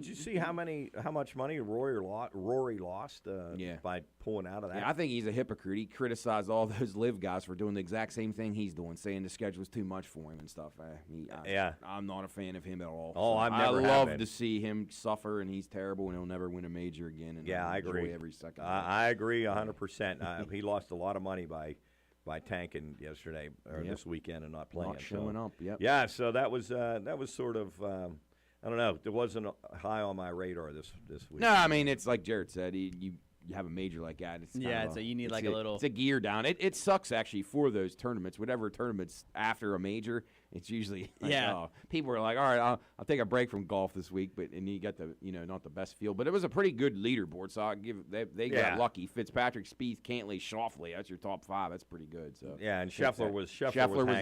Did you see how much money Rory lost by pulling out of that? Yeah, I think he's a hypocrite. He criticized all those live guys for doing the exact same thing he's doing, saying the schedule was too much for him and stuff. I'm not a fan of him at all. Oh, I love to see him suffer, and he's terrible, and he'll never win a major again. And I agree. Every second. I agree 100%. He lost a lot of money by tanking yesterday or this weekend and not playing. Not showing up. Yep. Yeah. So that was sort of. I don't know. It wasn't high on my radar this week. No, I mean, it's like Jared said. You have a major like that. So you need like a little. It's a gear down. It sucks actually for those tournaments. Whatever tournaments after a major, it's usually people are like, all right, I'll take a break from golf this week, and you got the not the best field, but it was a pretty good leaderboard. So I give they got lucky. Fitzpatrick, Spieth, Cantlay, Schauffele. That's your top 5. That's pretty good. So and Scheffler was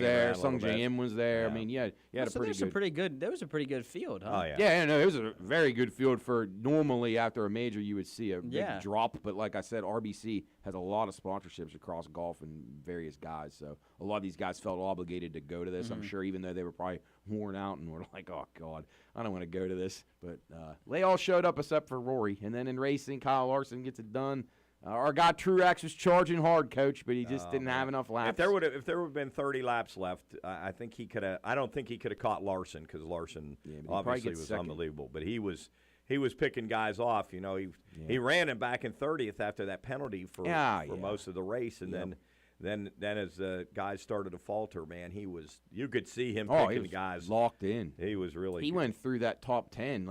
there. Sung J.M. was there. I mean, had a pretty good. There was a pretty good field, huh? Oh yeah. Yeah, no, it was a very good field for normally after a major you would see a big drop. But like I said, RBC has a lot of sponsorships across golf and various guys. So a lot of these guys felt obligated to go to this. I'm sure, even though they were probably worn out and were like, oh, God, I don't want to go to this. But they all showed up except for Rory. And then in racing, Kyle Larson gets it done. Our guy Truex was charging hard, Coach, but he just didn't have enough laps. If there would have been 30 laps left, I think he could have. I don't think he could have caught Larson because Larson obviously was unbelievable. But he was picking guys off. He ran him back in 30th after that penalty for most of the race, and then as the guys started to falter, man, you could see him picking guys locked in. He was really. He went through that top 10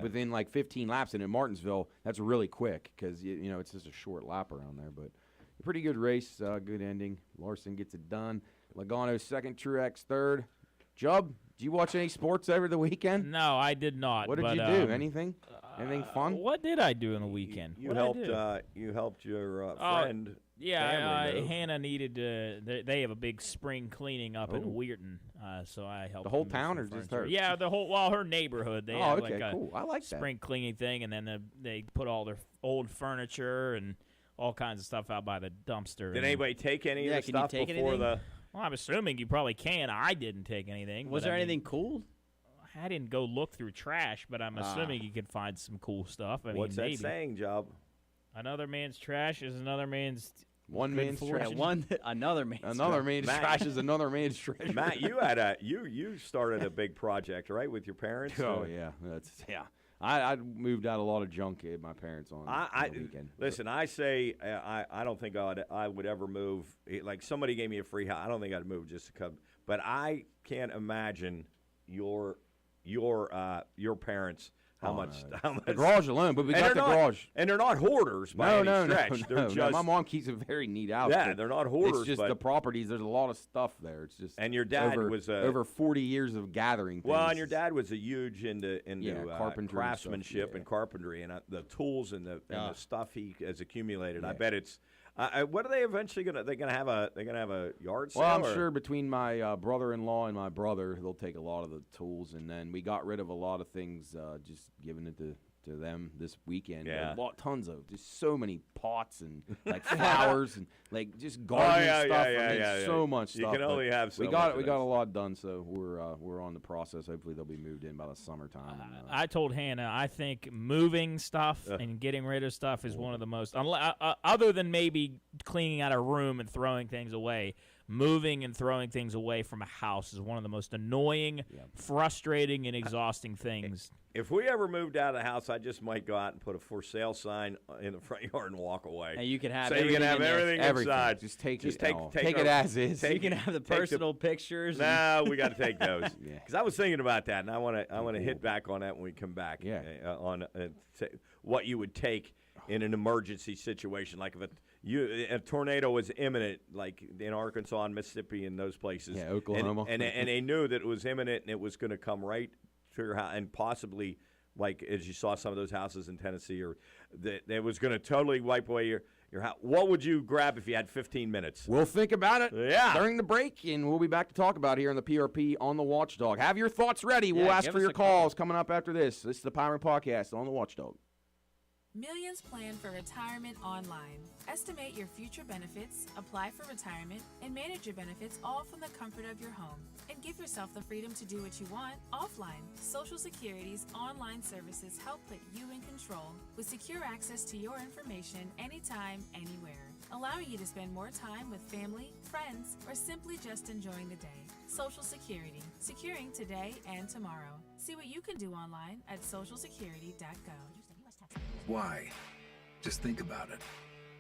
within 15 laps, and in Martinsville, that's really quick because it's just a short lap around there. But a pretty good race, good ending. Larson gets it done. Logano second, Truex third. Jubb, did you watch any sports over the weekend? No, I did not. What did you do? Anything? Anything fun? What did I do in the weekend? You helped your friend. Hannah needed. They have a big spring cleaning up in Weirton, so I helped. The whole town, or just her? Yeah, her neighborhood. They have cool. I like that spring cleaning thing, and then they put all their old furniture and all kinds of stuff out by the dumpster. Did anybody take any of the stuff before the? Well, I'm assuming you probably can. I didn't take anything. Was there anything cool? I didn't go look through trash, but I'm assuming you could find some cool stuff. What's that saying, Job? Another man's trash is another man's. One man's trash. Another man's trash is another man's treasure. Matt, you started a big project, right, with your parents? Oh yeah, I moved out a lot of junk at my parents on the weekend. Listen, I say I don't think I would ever move. Like somebody gave me a free house. I don't think I'd move just to come. But I can't imagine your parents. How much? The garage alone, but we got the garage. And they're not hoarders by any stretch. They're just, my mom keeps a very neat house. Yeah, they're not hoarders. It's just the properties. There's a lot of stuff there. It's just. And your dad was over 40 years of gathering things. Well, and your dad was a huge into carpentry craftsmanship and carpentry and the tools and the stuff he has accumulated. Yeah. I bet it's. What are they eventually gonna? They're gonna have a yard sale. Well, I'm sure between my brother-in-law and my brother, they'll take a lot of the tools, and then we got rid of a lot of things, just giving it to them this weekend. Yeah, tons of just so many pots and like flowers and like just gardening stuff. So much stuff. You can only have so we got a lot done, so we're on the process. Hopefully they'll be moved in by the summertime. I told Hannah I think moving stuff and getting rid of stuff is one of the most other than maybe cleaning out a room and throwing things away. Moving and throwing things away from a house is one of the most annoying, frustrating, and exhausting things. If we ever moved out of the house, I just might go out and put a for sale sign in the front yard and walk away. And you can have everything inside. Just take it as is. You can have the personal pictures. No, we got to take those. Because I was thinking about that, and I want to hit back on that when we come back. Yeah. On what you would take in an emergency situation, like if a tornado was imminent, like in Arkansas and Mississippi and those places. Yeah, Oklahoma. And they knew that it was imminent and it was going to come right to your house, and possibly, like as you saw some of those houses in Tennessee, or that it was going to totally wipe away your house. What would you grab if you had 15 minutes? We'll think about it during the break, and we'll be back to talk about it here on the PRP on the Watchdog. Have your thoughts ready. We'll ask for your calls coming up after this. This is the Power Podcast on the Watchdog. Millions plan for retirement online. Estimate your future benefits, apply for retirement, and manage your benefits all from the comfort of your home. And give yourself the freedom to do what you want offline. Social Security's online services help put you in control with secure access to your information anytime, anywhere, allowing you to spend more time with family, friends, or simply just enjoying the day. Social Security, securing today and tomorrow. See what you can do online at socialsecurity.gov. Why? Just think about it.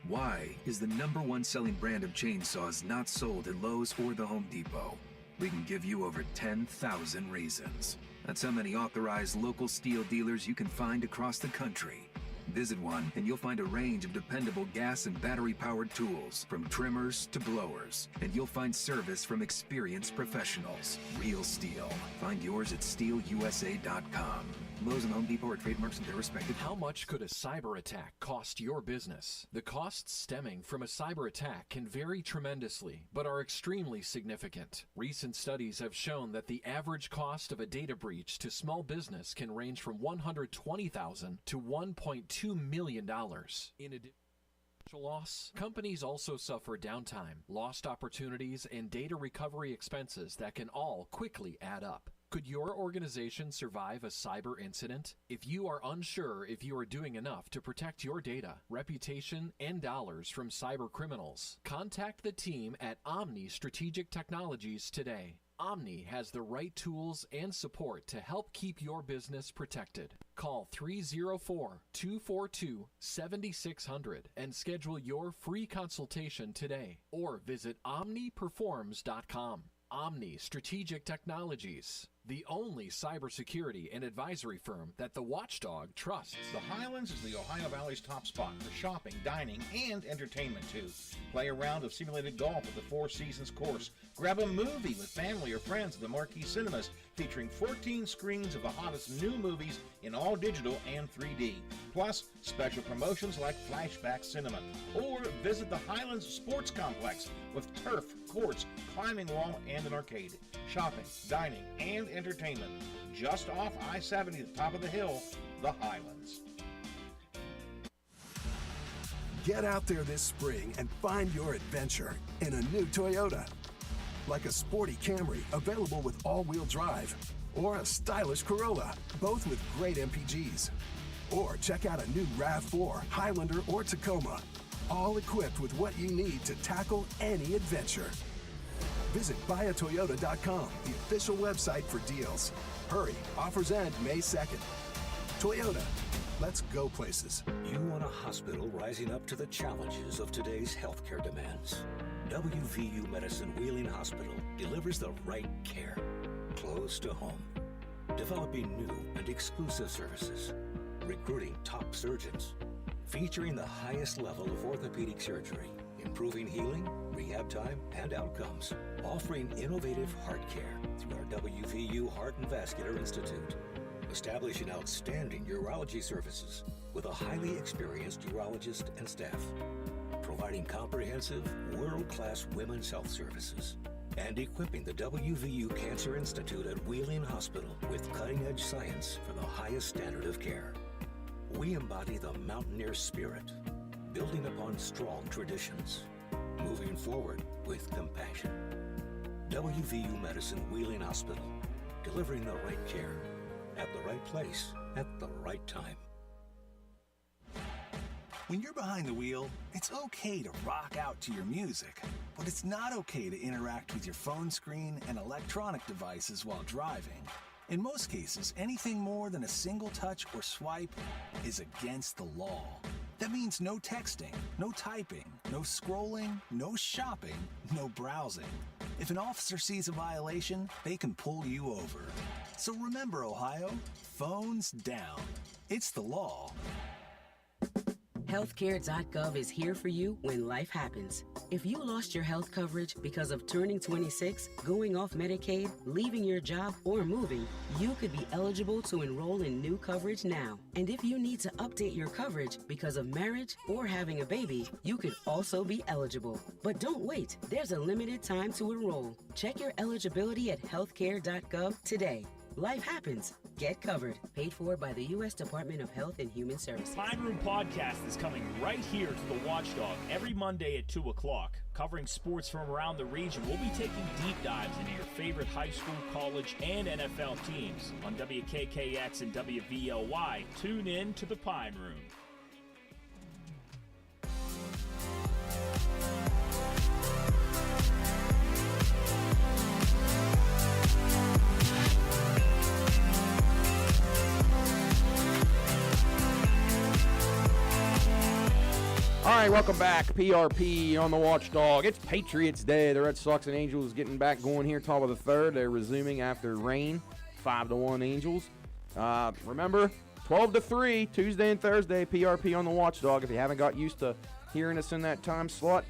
Why is the #1 selling brand of chainsaws not sold at Lowe's or the Home Depot? We can give you over 10,000 reasons. That's how many authorized local steel dealers you can find across the country. Visit one and you'll find a range of dependable gas and battery-powered tools, from trimmers to blowers. And you'll find service from experienced professionals. Real steel. Find yours at steelusa.com. Lowe's and Home Depot are trademarks of their respective. How much could a cyber attack cost your business? The costs stemming from a cyber attack can vary tremendously, but are extremely significant. Recent studies have shown that the average cost of a data breach to small business can range from $120,000 to $1.2 million. In addition, loss, companies also suffer downtime, lost opportunities, and data recovery expenses that can all quickly add up. Could your organization survive a cyber incident? If you are unsure if you are doing enough to protect your data, reputation, and dollars from cyber criminals, contact the team at Omni Strategic Technologies today. Omni has the right tools and support to help keep your business protected. Call 304-242-7600 and schedule your free consultation today, or visit omniperforms.com. Omni Strategic Technologies, the only cybersecurity and advisory firm that the Watchdog trusts. The Highlands is the Ohio Valley's top spot for shopping, dining, and entertainment, too. Play a round of simulated golf at the Four Seasons course. Grab a movie with family or friends at the Marquee Cinemas, featuring 14 screens of the hottest new movies in all digital and 3D. Plus, special promotions like Flashback Cinema. Or visit the Highlands Sports Complex with turf, courts, climbing wall, and an arcade. Shopping, dining, and entertainment. Just off I-70 at the top of the hill, the Highlands. Get out there this spring and find your adventure in a new Toyota. Like a sporty Camry, available with all-wheel drive, or a stylish Corolla, both with great MPGs. Or check out a new RAV4, Highlander, or Tacoma, all equipped with what you need to tackle any adventure. Visit buyatoyota.com, the official website for deals. Hurry, offers end May 2nd. Toyota, let's go places. You want a hospital rising up to the challenges of today's healthcare demands. WVU Medicine Wheeling Hospital delivers the right care, close to home. Developing new and exclusive services, recruiting top surgeons, featuring the highest level of orthopedic surgery, improving healing, rehab time, and outcomes, offering innovative heart care through our WVU Heart and Vascular Institute, establishing outstanding urology services with a highly experienced urologist and staff, providing comprehensive, world-class women's health services, and equipping the WVU Cancer Institute at Wheeling Hospital with cutting-edge science for the highest standard of care. We embody the mountaineer spirit, building upon strong traditions, moving forward with compassion. WVU Medicine Wheeling Hospital, delivering the right care, at the right place, at the right time. When you're behind the wheel, it's okay to rock out to your music, but it's not okay to interact with your phone screen and electronic devices while driving. In most cases, anything more than a single touch or swipe is against the law. That means no texting, no typing, no scrolling, no shopping, no browsing. If an officer sees a violation, they can pull you over. So remember, Ohio, phones down. It's the law. Healthcare.gov is here for you when life happens. If you lost your health coverage because of turning 26, going off Medicaid, leaving your job, or moving, you could be eligible to enroll in new coverage now. And if you need to update your coverage because of marriage or having a baby, you could also be eligible. But don't wait. There's a limited time to enroll. Check your eligibility at healthcare.gov today. Life happens. Get Covered, paid for by the U.S. Department of Health and Human Services. Pine Room Podcast is coming right here to the Watchdog every Monday at 2 o'clock. Covering sports from around the region, we'll be taking deep dives into your favorite high school, college, and NFL teams. On WKKX and WVLY, tune in to the Pine Room. All right, welcome back. PRP on the Watchdog. It's Patriots Day. The Red Sox and Angels getting back going here, top of the third. They're resuming after rain, 5-1 Angels. Remember, 12-3, Tuesday and Thursday, PRP on the Watchdog. If you haven't got used to hearing us in that time slot,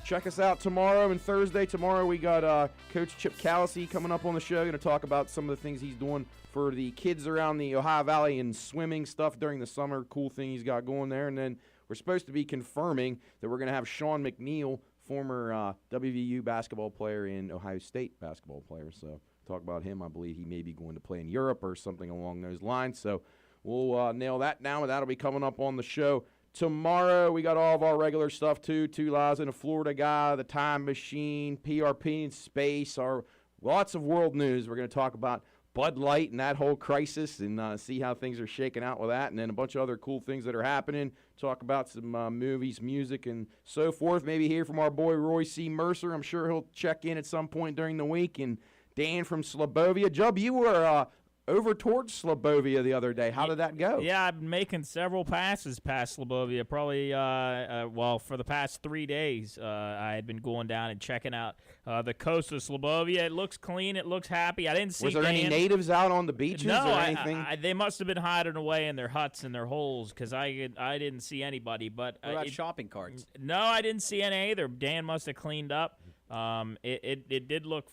check us out tomorrow and Thursday. Tomorrow we got Coach Chip Callisy coming up on the show. Going to talk about some of the things he's doing for the kids around the Ohio Valley and swimming stuff during the summer. Cool thing he's got going there. And then we're supposed to be confirming that we're going to have Sean McNeil, former WVU basketball player and Ohio State basketball player. So talk about him. I believe he may be going to play in Europe or something along those lines. So we'll nail that down, and that'll be coming up on the show tomorrow. We got all of our regular stuff, too. Two Lies and a Florida Guy, The Time Machine, PRP in Space, our lots of world news. We're going to talk about Bud Light and that whole crisis and see how things are shaking out with that, and then a bunch of other cool things that are happening. Talk about some movies, music, and so forth. Maybe hear from our boy Roy C. Mercer. I'm sure he'll check in at some point during the week. And Dan from Slobovia. Jubb, you were over towards Slobovia the other day. How did that go? Yeah, I've been making several passes past Slobovia. Probably, for the past 3 days, I had been going down and checking out the coast of Slobovia. It looks clean. It looks happy. I didn't see. Was there any natives out on the beaches or anything? They must have been hiding away in their huts and their holes because I didn't see anybody. But what about shopping carts? No, I didn't see any either. Dan must have cleaned up. It did look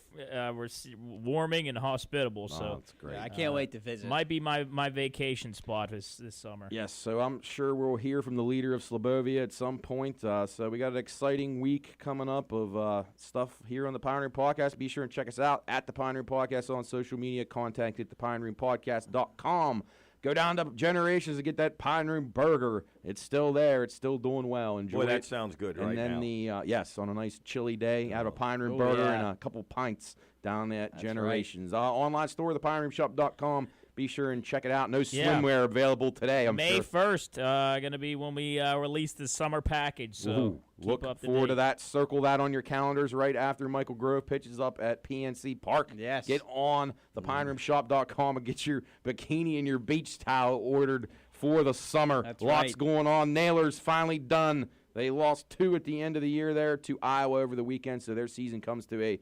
warming and hospitable, so that's great. Yeah, I can't wait to visit. Might be my vacation spot this summer. Yes, so I'm sure we'll hear from the leader of Slobovia at some point. So we got an exciting week coming up of stuff here on the Pine Room Podcast. Be sure and check us out at the Pine Room Podcast on social media. Contact at thepineroompodcast.com. Go down to Generations to get that Pine Room burger. It's still there. It's still doing well. Enjoy it. Boy, that sounds good right now. And then yes, on a nice chilly day, have a Pine Room burger and a couple pints down at Generations. Right. Online store, thepineroomshop.com. Be sure and check it out. No swimwear available today, I'm May sure. 1st, going to be when we release the summer package. So look forward to that. Circle that on your calendars right after Michael Grove pitches up at PNC Park. Yes. Get on thepineroomshop.com and get your bikini and your beach towel ordered for the summer. That's Lots going on. Nailers finally done. They lost 2 at the end of the year there to Iowa over the weekend, so their season comes to a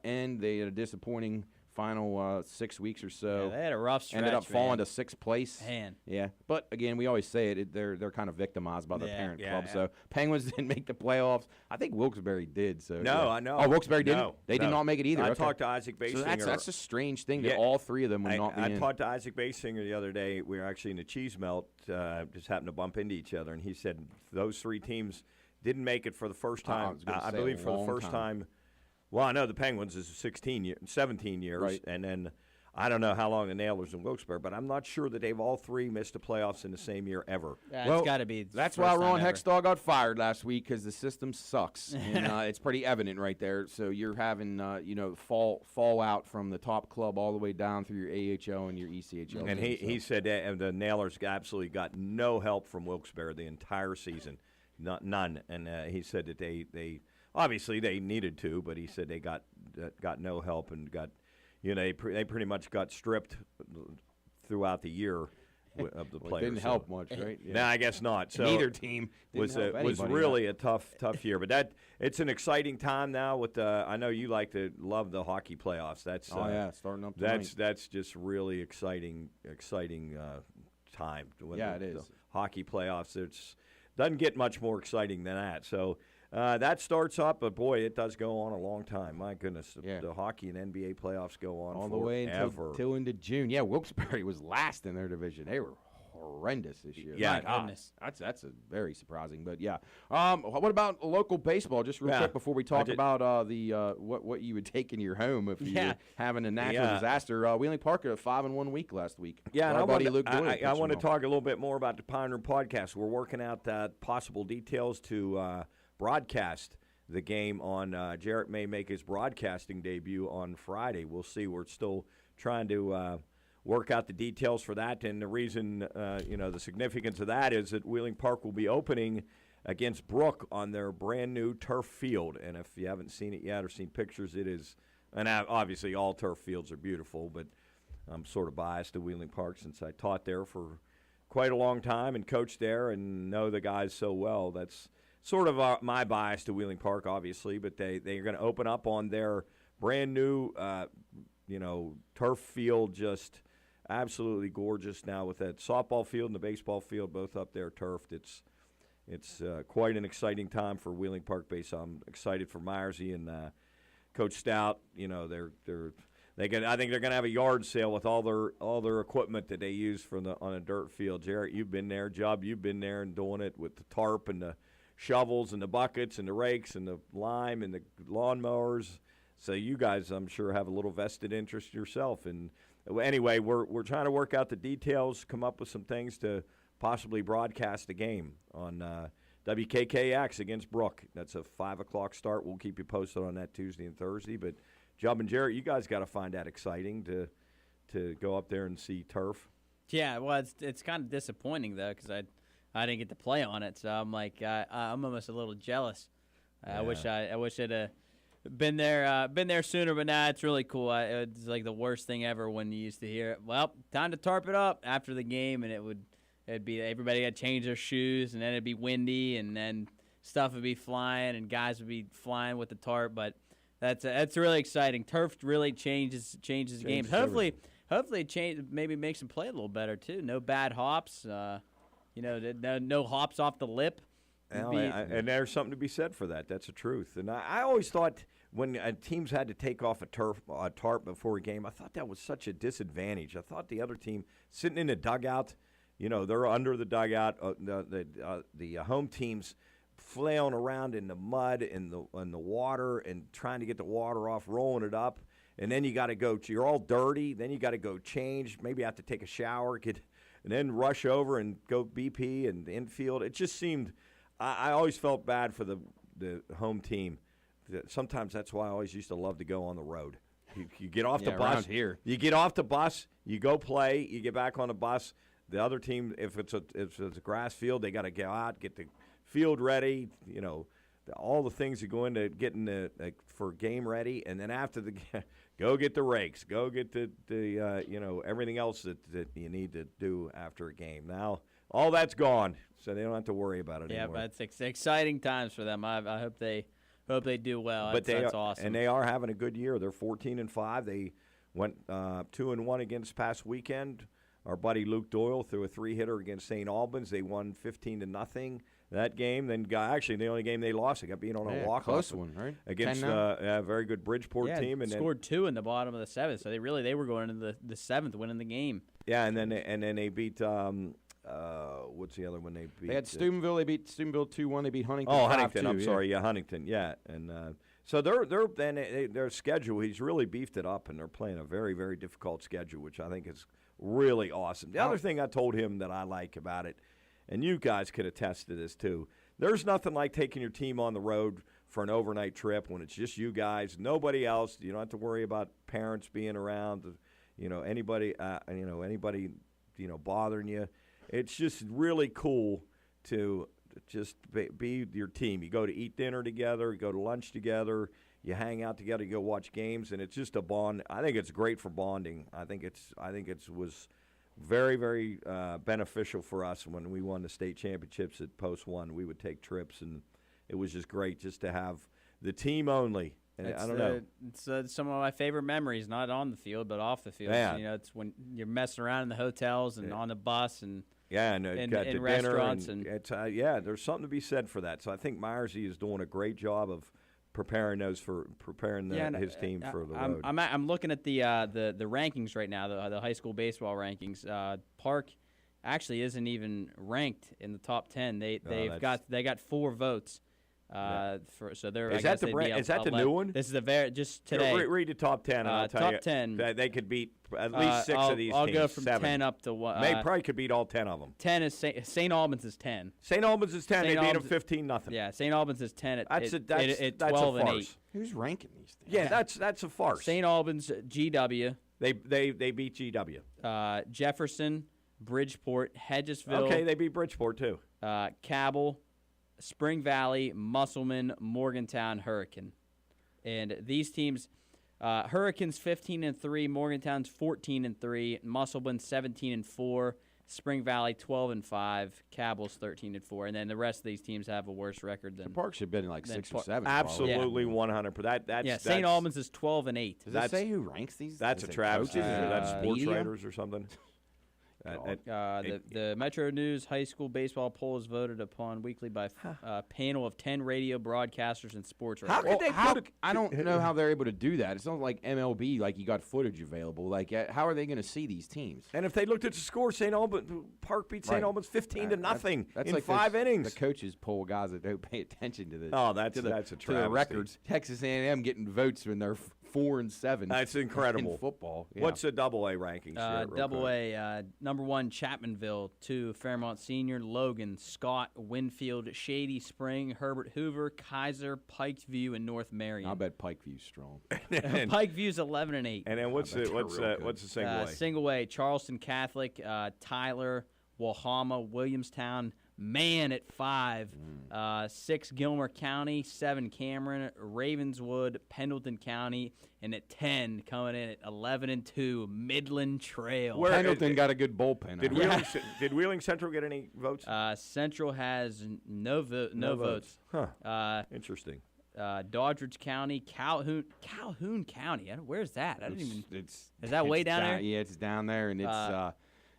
end. They had a disappointing final 6 weeks or so. Yeah, they had a rough stretch. Ended up falling to 6th place. Man. Yeah, but again, we always say it. They're kind of victimized by their parent club. So Penguins didn't make the playoffs. I think Wilkes-Barre did. So I know. Oh, Wilkes-Barre didn't. No, they did not make it either. I talked to Isaac Basinger. So that's a strange thing that all 3 of them would not be in. I talked to Isaac Basinger the other day. We were actually in the cheese melt. Just happened to bump into each other, and he said those 3 teams didn't make it for the first time. I believe for the first time. Well, I know the Penguins is 17 years, right. And then I don't know how long the Nailers and Wilkes-Barre, but I'm not sure that they've all 3 missed the playoffs in the same year ever. It's got to be. That's why Ron Hextall got fired last week, because the system sucks, and it's pretty evident right there. So you're having fallout from the top club all the way down through your AHL and your ECHL. And he said that the Nailers absolutely got no help from Wilkes-Barre the entire season, none. And he said that they obviously they needed to, but he said they got no help and got. They pretty much got stripped throughout the year of the players. It didn't help much, right? Yeah. No, I guess not. So neither team was really a tough year. But it's an exciting time now. With I know you love the hockey playoffs. That's starting up tonight. That's just really exciting time. It is. The hockey playoffs. It doesn't get much more exciting than that. So. That starts up, but boy, it does go on a long time. My goodness, the hockey and NBA playoffs go on all forever. the way until into June. Yeah, Wilkes-Barre was last in their division. They were horrendous this year. Yeah, my goodness. That's a very surprising. But yeah, what about local baseball? Just real quick before we talk about the what you would take in your home if you were having a natural disaster. Wheeling Park a 5-1 week last week. Yeah, and our buddy Luke Doyle. I want to talk a little bit more about the Pine Room Podcast. We're working out possible details to broadcast the game on. Jarrett may make his broadcasting debut on Friday. We'll see. We're still trying to work out the details for that, and the reason, the significance of that is that Wheeling Park will be opening against Brook on their brand-new turf field. And if you haven't seen it yet or seen pictures, it is – and obviously all turf fields are beautiful, but I'm sort of biased to Wheeling Park since I taught there for quite a long time and coached there and know the guys so well. That's sort of my bias to Wheeling Park, obviously, but they're going to open up on their brand-new, turf field, just absolutely gorgeous now with that softball field and the baseball field both up there turfed. It's quite an exciting time for Wheeling Park base. I'm excited for Myersy and Coach Stout. I think they're going to have a yard sale with all their equipment that they use on a dirt field. Jarrett, you've been there. Jubb, you've been there and doing it with the tarp and the shovels and the buckets and the rakes and the lime and the lawnmowers. So you guys, I'm sure, have a little vested interest yourself. And anyway, we're trying to work out the details, come up with some things to possibly broadcast the game on WKKX against Brook. That's a 5 o'clock start. We'll keep you posted on that Tuesday and Thursday. But Jubb and Jarrett, you guys got to find that exciting to go up there and see turf. Yeah, well, it's kind of disappointing though because I didn't get to play on it, so I'm like I'm almost a little jealous. I wish I'd been there sooner, but nah, it's really cool. It's like the worst thing ever when you used to hear it. Well, time to tarp it up after the game, and it'd be everybody had to change their shoes, and then it'd be windy, and then stuff would be flying, and guys would be flying with the tarp. But that's really exciting. Turf really changes the game. Hopefully it maybe makes them play a little better too. No bad hops. No hops off the lip. And there's something to be said for that. That's the truth. And I always thought when teams had to take off a tarp before a game, I thought that was such a disadvantage. I thought the other team sitting in the dugout, they're under the dugout. The home teams flailing around in the mud and the water and trying to get the water off, rolling it up. And then you got to go. You're all dirty. Then you got to go change. Maybe have to take a shower, and then rush over and go BP and the infield. It just seemed. I always felt bad for the home team. Sometimes that's why I always used to love to go on the road. You get off the bus here. You get off the bus. You go play. You get back on the bus. The other team, if it's a grass field, they got to go out, get the field ready. All the things that go into getting for game ready, and then after the go get the rakes, go get the everything else that you need to do after a game. Now all that's gone, so they don't have to worry about it anymore. Yeah, but it's exciting times for them. I hope they do well. But that's awesome. And they are having a good year. They're 14-5. They went 2-1 against past weekend. Our buddy Luke Doyle threw a 3-hitter against St. Albans. They won 15-0 that game. Then actually the only game they lost, they got beat on a walk-off. Close one, right? Against a very good Bridgeport team. And scored 2 in the bottom of the 7th. So they were going into the 7th, winning the game. Yeah, and then they beat. What's the other one they beat? They had Steubenville. They beat Steubenville 2-1. They beat Huntington. Oh, Huntington. 5-2, I'm sorry. Yeah, Huntington. Yeah, and so their schedule. He's really beefed it up, and they're playing a very, very difficult schedule, which I think is really awesome. The other thing I told him that I like about it, and you guys could attest to this too. There's nothing like taking your team on the road for an overnight trip when it's just you guys, nobody else. You don't have to worry about parents being around. Anybody. Anybody. Bothering you. It's just really cool to just be your team. You go to eat dinner together, you go to lunch together, you hang out together, you go watch games, and it's just a bond. I think it's great for bonding. I think it was very, very beneficial for us when we won the state championships at Post 1. We would take trips, and it was just great just to have the team only. And I don't know. It's some of my favorite memories, not on the field, but off the field. Yeah. It's when you're messing around in the hotels and on the bus and got in to restaurants. Dinner and it's, there's something to be said for that. So I think Myersy is doing a great job of preparing his team for the road. I'm looking at the rankings right now, the high school baseball rankings. Park actually isn't even ranked in the top 10. They got 4 votes. So they're is that the new one? This is just today. Read the top 10. And I'll tell top 10. They could beat at least 6 of these I'll teams. go from 7. 10 up to 1. They probably could beat all 10 of them. 10 is St. Albans is 10. St. Albans is 10. They beat them 15-0. Yeah, St. Albans is 10 at that's 12 a and farce. 8. Who's ranking these things? Yeah, that's a farce. St. Albans, GW. They beat GW. Jefferson, Bridgeport, Hedgesville. Okay, they beat Bridgeport too. Cabell, Spring Valley, Musselman, Morgantown, Hurricane. And these teams, Hurricane's 15-3, Morgantown's 14-3, Musselman 17-4, Spring Valley 12-5, Cabell's 13-4, and then the rest of these teams have a worse record than. The Park should have been like 6 or 7. Absolutely, 100%. St. Albans is 12-8. Does that say who ranks these? That's a travesty. That's Sports Writers or something. The Metro News High School baseball poll is voted upon weekly by a panel of 10 radio broadcasters and sports writers. I don't know how they're able to do that. It's not like MLB, like you got footage available. Like, how are they going to see these teams? And if they looked at the score, St. Albans Park beat St. Albans 15-0 in like 5 innings. The coaches poll guys that don't pay attention to this. Oh, that's a travesty. To the records. Texas A&M getting votes when they're 4-7. That's incredible. In football. Yeah. What's the AA rankings? AA, number 1, Chapmanville. 2, Fairmont Senior, Logan, Scott, Winfield, Shady Spring, Herbert Hoover, Kaiser, Pikeview, and North Marion. I bet Pikeview's strong. Pikeview's 11-8. And then what's the single A? Single A, Charleston Catholic, Tyler, Wahama, Williamstown, Man at 5, 6 Gilmer County, 7 Cameron, Ravenswood, Pendleton County, and at 10 coming in at 11-2 Midland Trail. Pendleton got a good bullpen. Did Wheeling Central get any votes? Central has no votes. Huh. Interesting. Doddridge County, Calhoun County. Where's that? I don't even. Is that way down there? Yeah, it's down there, and it's.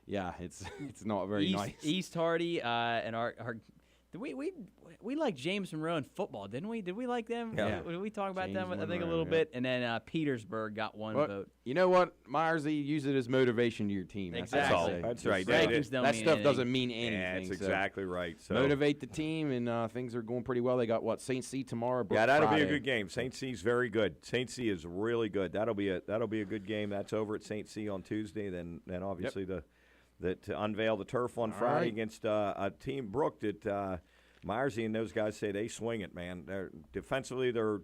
Yeah, it's not very nice. East Hardy and our we like James Monroe in football, didn't we? Did we like them? Yeah. Did we talk about James them? Monroe, I think a little bit. And then Petersburg got one vote. You know what, Myersy, use it as motivation to your team. Exactly. That's right. That stuff doesn't mean anything. Yeah, that's exactly right. So motivate the team, and things are going pretty well. They got St. C tomorrow. Yeah, that'll be a good game. St. C's very good. St. C is really good. That'll be a good game. That's over at St. C on Tuesday. Then obviously to unveil the turf on Friday against a team, Brook, that Myersy and those guys say they swing it, man. Defensively, they're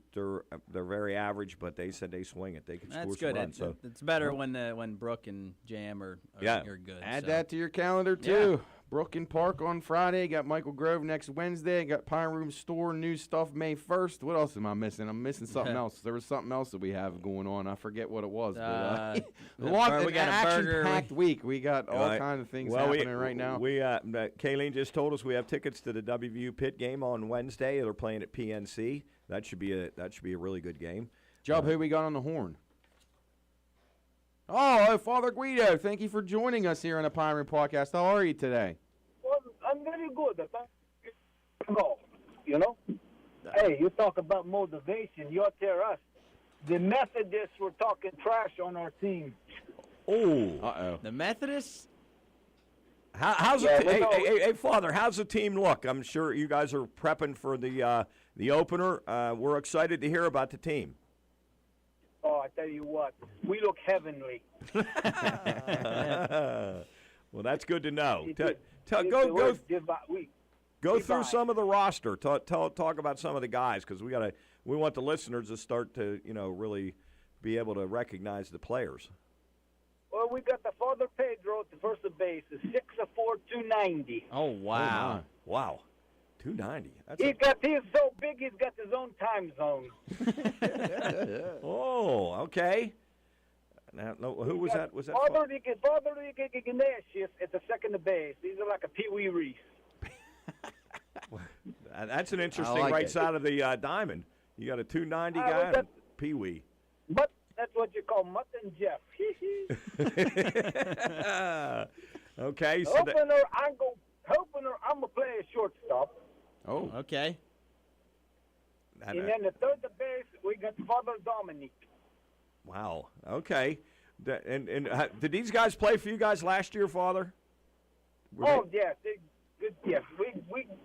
very average, but they said they swing it. They can score some runs. So it's better when Brook and Jam are good. Add that to your calendar too. Yeah. Brook and Park on Friday. Got Michael Grove next Wednesday. Got Pine Room Store new stuff May 1st. What else am I missing? I'm missing something else. There was something else that we have going on. I forget what it was. But, we got an action-packed week. We got all kinds of things happening right now. Kayleen just told us we have tickets to the WVU Pitt game on Wednesday. They're playing at PNC. That should be a really good game. Job, who we got on the horn? Oh, Father Guido, thank you for joining us here on the Pine Room Podcast. How are you today? Well, I'm very good. You know? Hey, you talk about motivation. You tell us. The Methodists were talking trash on our team. Oh. Uh-oh. The Methodists? How's hey, Father, how's the team look? I'm sure you guys are prepping for the opener. We're excited to hear about the team. Oh, I tell you what, we look heavenly. Well, that's good to know. Go through some of the roster. Talk about some of the guys, because we want the listeners to start to really be able to recognize the players. Well, we got the Father Pedro at the first base, 6'4", 290. Oh wow! Wow. 290. He's so big, he's got his own time zone. Oh, okay. Now, who was that? Was that Father Ignatius at the second base. These are like a Pee Wee Reese. That's an interesting side of the diamond. You got a 290 guy and Pee Wee. But that's what you call Mutt and Jeff. Okay. So opener, I'm gonna play a shortstop. Oh, okay. And then the third base, we got Father Dominic. Wow. Okay. And did these guys play for you guys last year, Father? Yes. Good. Yes.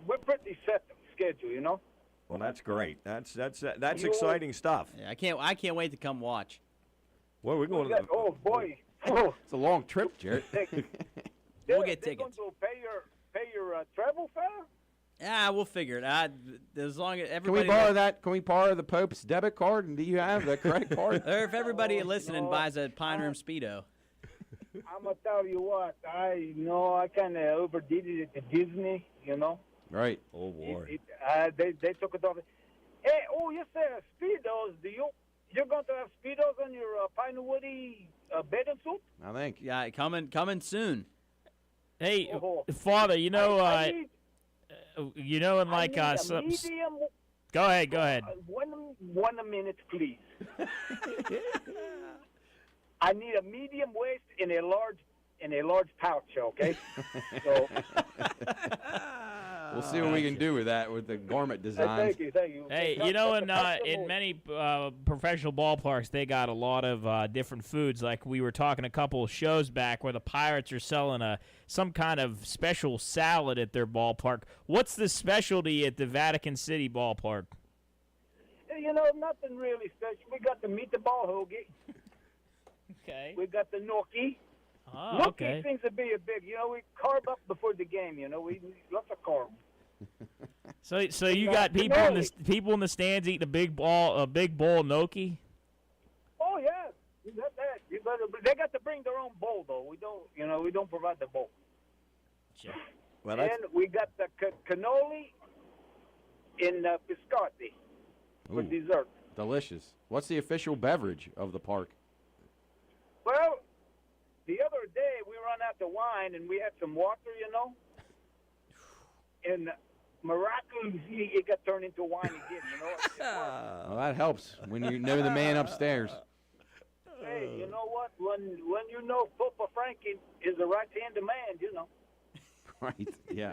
We're pretty set schedule, you know. Well, that's great. That's exciting stuff. Yeah, I can't wait to come watch. Well, we're going to. Oh boy. It's a long trip, Jared. We'll get tickets. Going to pay your travel fare? Yeah, we'll figure it out. As long as everybody. Can we borrow that? Can we borrow the Pope's debit card? And do you have the credit card? Or if everybody listening buys a Pine Room Speedo. I'm gonna tell you what. I kind of overdid it at Disney. You know. Right. Oh boy. They took it off. Hey, you said Speedos. You're going to have Speedos on your Pine Woody bathing suit? I think. Yeah, coming soon. Hey, Father, in like medium. Go ahead. 1 minute, please. I need a medium waist in a large pouch. Okay. So. We'll see what we can do with that with the garment designs. Thank you. Hey, in many professional ballparks, they got a lot of different foods. Like we were talking a couple of shows back where the Pirates are selling some kind of special salad at their ballpark. What's the specialty at the Vatican City ballpark? Nothing really special. We got the meatball hoagie. Okay. We got the gnocchi. Oh, okay. Seems to be a big, we carb up before the game, we lots of carb. So you got people in the stands eating a big bowl gnocchi? Oh yeah, you got that. They got to bring their own bowl though. We don't provide the bowl. Sure. Well, and we got the cannoli in biscotti for dessert. Delicious. What's the official beverage of the park? Well, the other day we ran out of wine and we had some water, and miraculously it got turned into wine again, Well, that helps when you know the man upstairs. Hey, you know what? When Pope Frankie is the right-handed man, Right, yeah.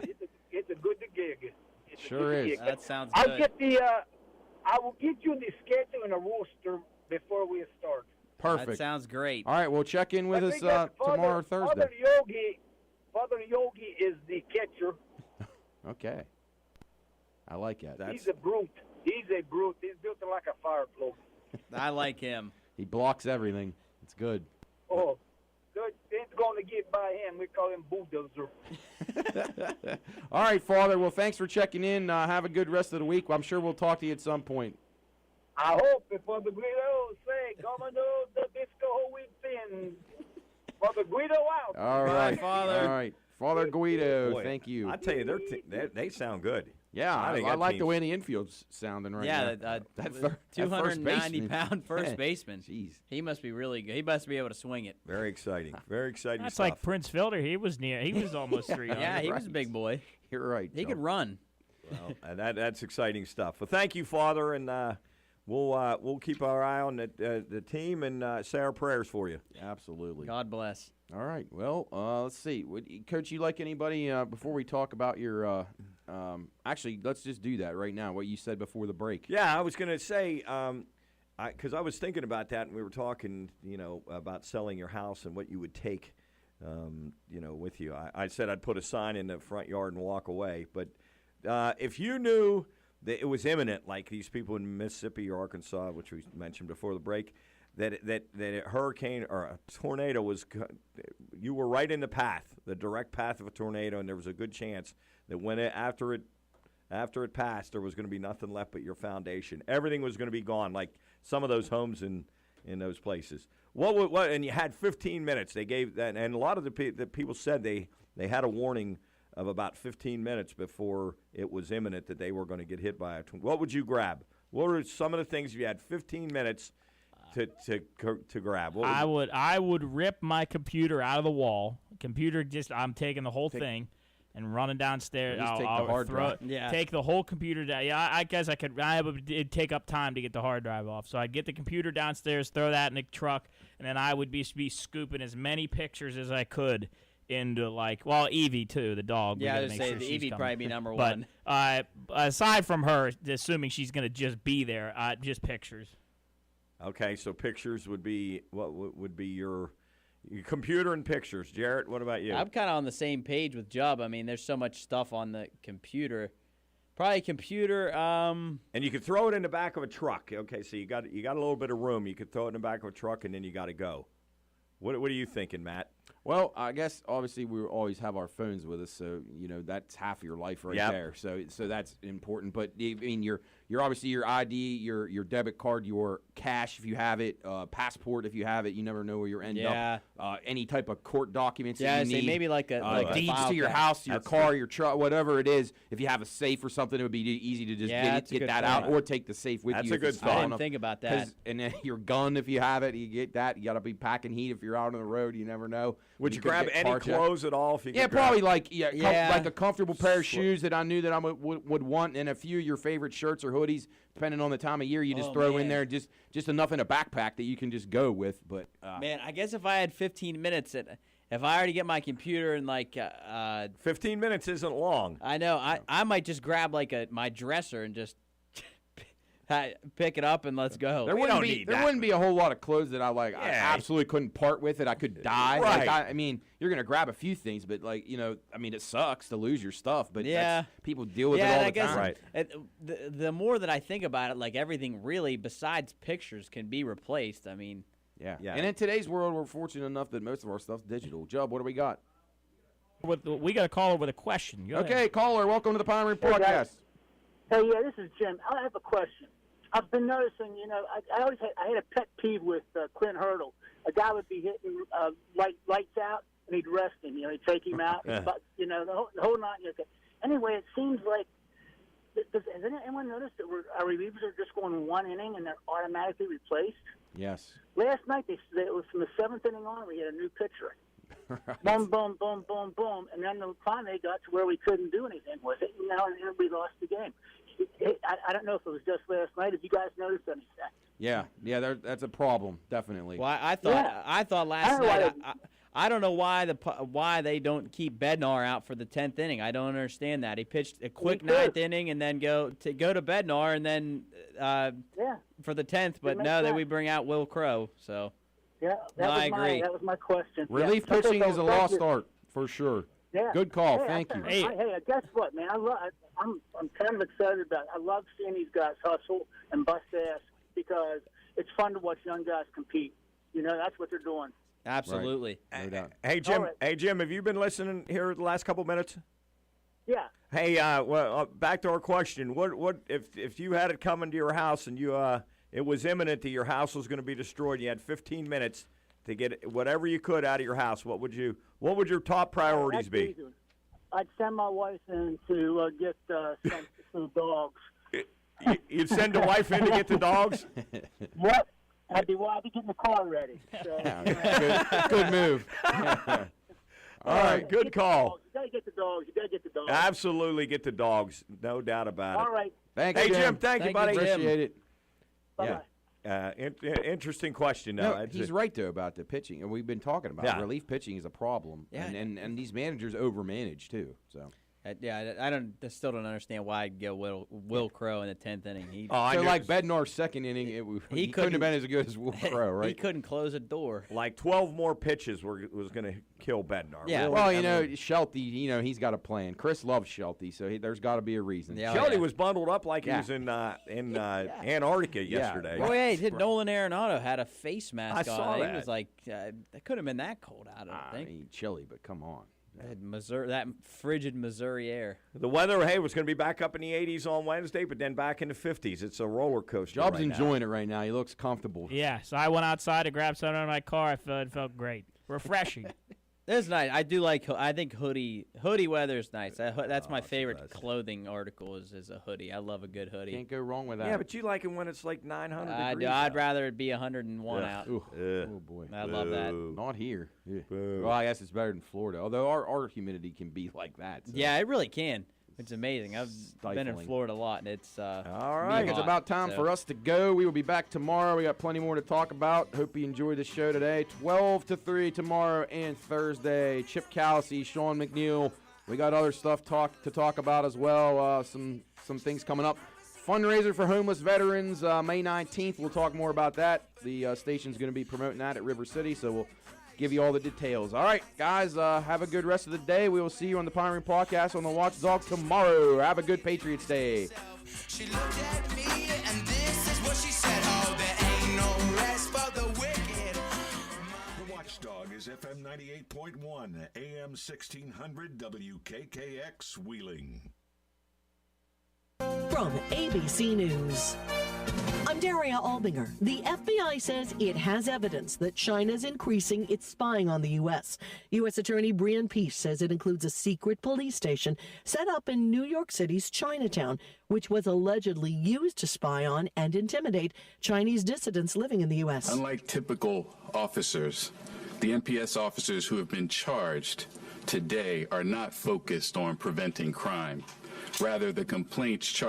It's a good gig. Sure is. That sounds good. I will get you the schedule and a roster before we start. Perfect. That sounds great. All right, well, check in with us tomorrow or Thursday. Father Yogi is the catcher. Okay. I like that. He's a brute. He's built like a fire float. I like him. He blocks everything. It's good. Oh, good. It's going to get by him. We call him Bulldozer. All right, Father. Well, thanks for checking in. Have a good rest of the week. I'm sure we'll talk to you at some point. I hope before the Guido say, Governor, the disco within. For the Guido out. All right, Father. All right, Father Guido. Boy, thank you. I tell you, they sound good. Yeah, I like the way the infield's sounding right now. Yeah, that 290-pound first baseman. Jeez, he must be really good. He must be able to swing it. Very exciting. Very exciting That's stuff. like Prince Fielder. He was almost 300. Yeah, he was a big boy. You're right. He could run. Well, that's exciting stuff. Well, thank you, Father, and we'll keep our eye on the team and say our prayers for you. Absolutely. God bless. All right. Well, let's see. Coach, you like anybody before we talk about your actually, let's just do that right now, what you said before the break. Yeah, I was going to say, because I was thinking about that, and we were talking, about selling your house and what you would take, with you. I said I'd put a sign in the front yard and walk away. But if you knew that it was imminent, like these people in Mississippi or Arkansas, which we mentioned before the break, that a hurricane or a tornado you were right in the path, the direct path of a tornado, and there was a good chance that after it passed, there was going to be nothing left but your foundation. Everything was going to be gone, like some of those homes in those places. What? And you had 15 minutes. They gave that, and a lot of the people said they had a warning of about 15 minutes before it was imminent that they were going to get hit by a tornado. What would you grab? What were some of the things if you had 15 minutes to grab? I would rip my computer out of the wall. I'm taking the whole thing and running downstairs. Take the hard drive. Yeah. Take the whole computer down. Yeah, I guess I could. It'd take up time to get the hard drive off. So I'd get the computer downstairs, throw that in the truck, and then I would be scooping as many pictures as I could into Evie too, the dog. Yeah, I was say the Evie'd probably be number but, one. Aside from her, assuming she's going to just be there, just pictures. Okay, so pictures would be what would be your Computer and pictures. Jarrett, what about you? I'm kind of on the same page with Jubb. I mean, there's so much stuff on the computer. Probably computer. And you could throw it in the back of a truck. Okay, so you got a little bit of room. You could throw it in the back of a truck, and then you got to go. What are you thinking, Matt? Well, I guess obviously we always have our phones with us, so that's half of your life right there. So that's important. But I mean, you're obviously your ID, your debit card, your cash if you have it, passport if you have it. You never know where you end up. Any type of court documents that you need. Maybe like a deeds to your house, your car, your truck, whatever it is. If you have a safe or something, it would be easy to just get that out or take the safe with you. That's a good thought. I didn't think about that. And then your gun, if you have it, you get that. You got to be packing heat if you're out on the road. You never know. Would you grab any clothes at all? If you probably like a comfortable pair of shoes that I knew that I would want, and a few of your favorite shirts or hoodies, depending on the time of year. You just throw in there just enough in a backpack that you can just go with. But man, I guess if I had 15 minutes, if I already get my computer and 15 minutes isn't long. I know. I might just grab my dresser and just pick it up and let's go. There wouldn't be a whole lot of clothes that I absolutely couldn't part with it. I could die. Right. I mean, you're gonna grab a few things, but it sucks to lose your stuff. But people deal with it all the time. Right. The more that I think about it, everything really besides pictures can be replaced. I mean, yeah. And in today's world, we're fortunate enough that most of our stuff's digital. Jubb, what do we got? We got a caller with a question. Okay, caller, welcome to the Pioneering Podcast. Hey, this is Jim. I have a question. I've been noticing, I had a pet peeve with Clint Hurdle. A guy would be hitting lights out, and he'd rest him. He'd take him out, but the whole night. Anyway, it seems like has anyone noticed that our relievers are just going one inning and they're automatically replaced? Yes. Last night it was from the seventh inning on. We had a new pitcher. Right. Boom, boom, boom, boom, boom, and then finally they got to where we couldn't do anything with it, and now we lost the game. I don't know if it was just last night. Have you guys noticed anything? Yeah, that's a problem, definitely. Well, I thought last night. I don't know why they don't keep Bednar out for the 10th inning. I don't understand that. He pitched a quick 9th inning and then go to Bednar and then for the 10th. But no, we bring out Will Crow. So I agree. That was my question. Relief pitching is a lost art for sure. Yeah. Good call. Thank you. Hey, guess what, man? I'm kind of excited about it. I love seeing these guys hustle and bust ass because it's fun to watch young guys compete. That's what they're doing. Absolutely. Right. Hey, Jim. Right. Hey, Jim. Have you been listening here the last couple minutes? Yeah. Hey, back to our question. What if you had it coming to your house and it was imminent that your house was going to be destroyed? You had 15 minutes to get whatever you could out of your house. What would your top priorities be? Easy. I'd send my wife in to get some dogs. You'd send the wife in to get the dogs? What? I'd be getting the car ready. So, good move. All right, good call. You got to get the dogs. Absolutely get the dogs. No doubt about it. All right. Thanks, Jim. Hey, Jim, thank you, buddy. Appreciate it. Bye-bye. Interesting question. He's right, though, about the pitching. And we've been talking about it. Relief pitching is a problem. Yeah. And these managers overmanage, too. So. I still don't understand why I'd go Will Crow in the 10th inning. Bednar's second inning, he couldn't have been as good as Will Crow, right? He couldn't close a door. 12 more pitches was going to kill Bednar. Yeah. Really. Well, Shelty, he's got a plan. Chris loves Shelty, so there's got to be a reason. Shelty was bundled up like he was in Antarctica yesterday. Oh, yeah, Nolan Arenado had a face mask on. I saw that. He was like, it couldn't have been that cold out, I think. Chilly, but come on. That frigid Missouri air. The weather, was going to be back up in the 80s on Wednesday, but then back in the 50s. It's a roller coaster. Jubb's enjoying it right now. He looks comfortable. Yeah, so I went outside to grab something out of my car. It felt great. Refreshing. It's nice. I think hoodie weather is nice. That's my favorite clothing article is a hoodie. I love a good hoodie. Can't go wrong with that. Yeah, but you like it when it's like 900 degrees. I'd rather it be 101 out. Oh, boy. I love that. Not here. Yeah. Well, I guess it's better than Florida, although our humidity can be like that. So. Yeah, it really can. It's amazing. I've been in Florida a lot, and it's all right. It's about time for us to go. We will be back tomorrow. We got plenty more to talk about. Hope you enjoyed the show today. 12 to 3 tomorrow and Thursday. Chip Callisy, Sean McNeil. We got other stuff to talk about as well. Some things coming up. Fundraiser for homeless veterans, May 19th. We'll talk more about that. The station's going to be promoting that at River City, so we'll give you all the details. All right, guys, have a good rest of the day. We will see you on the Pioneering Podcast on the Watchdog tomorrow. Have a good Patriots Day. She looked at me, and this is what she said. Oh, there ain't no rest for the wicked. The Watchdog is FM 98.1, AM 1600, WKKX Wheeling. From ABC News, I'm Daria Albinger. The FBI says it has evidence that China's increasing its spying on the U.S. U.S. Attorney Brian Peace says it includes a secret police station set up in New York City's Chinatown, which was allegedly used to spy on and intimidate Chinese dissidents living in the U.S. Unlike typical officers, the NPS officers who have been charged today are not focused on preventing crime. Rather, the complaints charged